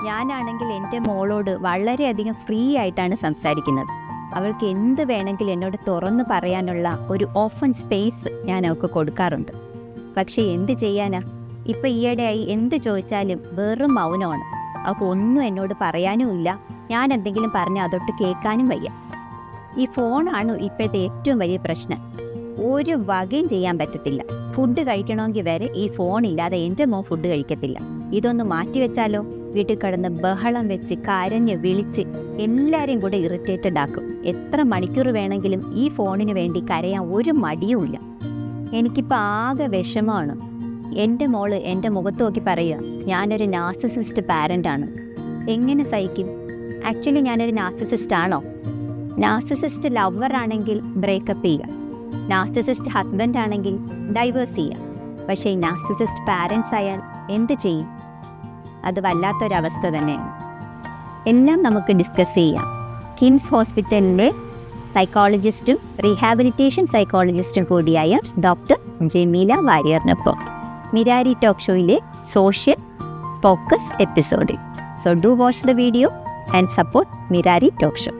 ഞാനാണെങ്കിൽ എൻ്റെ മോളോട് വളരെയധികം ഫ്രീ ആയിട്ടാണ് സംസാരിക്കുന്നത്. അവൾക്ക് എന്ത് വേണമെങ്കിലും എന്നോട് തുറന്നു പറയാനുള്ള ഒരു ഓപ്പൺ സ്പേസ് ഞാൻ അവൾക്ക് കൊടുക്കാറുണ്ട്. പക്ഷേ എന്ത് ചെയ്യാനാ, ഇപ്പം ഈയിടെയായി എന്ത് ചോദിച്ചാലും വെറും മൗനമാണ്. അവൾക്ക് ഒന്നും എന്നോട് പറയാനുമില്ല. ഞാൻ എന്തെങ്കിലും പറഞ്ഞാൽ അതൊട്ട് കേൾക്കാനും വയ്യ. ഈ ഫോണാണ് ഇപ്പോഴത്തെ ഏറ്റവും വലിയ പ്രശ്നം. ഒരു വകയും ചെയ്യാൻ പറ്റത്തില്ല. ഫുഡ് കഴിക്കണമെങ്കിൽ വരെ ഈ ഫോണില്ലാതെ എൻ്റെ മോൻ ഫുഡ് കഴിക്കത്തില്ല. ഇതൊന്ന് മാറ്റിവെച്ചാലോ? വീട്ടിൽ കിടന്ന് ബഹളം വെച്ച് കരഞ്ഞ് വിളിച്ച് എല്ലാവരെയും കൂടെ ഇറിറ്റേറ്റഡ് ആക്കും. എത്ര മണിക്കൂർ വേണമെങ്കിലും ഈ ഫോണിന് വേണ്ടി കരയാൻ ഒരു മടിയുമില്ല. എനിക്കിപ്പോൾ ആകെ വിഷമമാണ്. എൻ്റെ മോള് എൻ്റെ മുഖത്ത് നോക്കി പറയുക, ഞാനൊരു നാർസിസിസ്റ്റ് പാരൻ്റാണ്. എങ്ങനെ സഹിക്കും? ആക്ച്വലി ഞാനൊരു നാർസിസിസ്റ്റ് ആണോ? നാർസിസിസ്റ്റ് ലവർ ആണെങ്കിൽ ബ്രേക്കപ്പ് ചെയ്യുക, നാർസിസിസ്റ്റ് ഹസ്ബൻഡ് ആണെങ്കിൽ ഡൈവേഴ്സ് ചെയ്യുക. പക്ഷേ നാർസിസിസ്റ്റ് പാരൻസ് ആയാൽ എന്ത് ചെയ്യും? അത് വല്ലാത്തൊരവസ്ഥ തന്നെയാണ്. എല്ലാം നമുക്ക് ഡിസ്കസ് ചെയ്യാം. കിംസ് ഹോസ്പിറ്റലിലെ സൈക്കോളജിസ്റ്റും റീഹാബിലിറ്റേഷൻ സൈക്കോളജിസ്റ്റും കൂടിയായ ഡോക്ടർ ജമീല വാര്യറിനൊപ്പം മിരാരി ടോക്ക് ഷോയിലെ സോഷ്യൽ ഫോക്കസ് എപ്പിസോഡിൽ. So do watch the video and support Mirari talk show.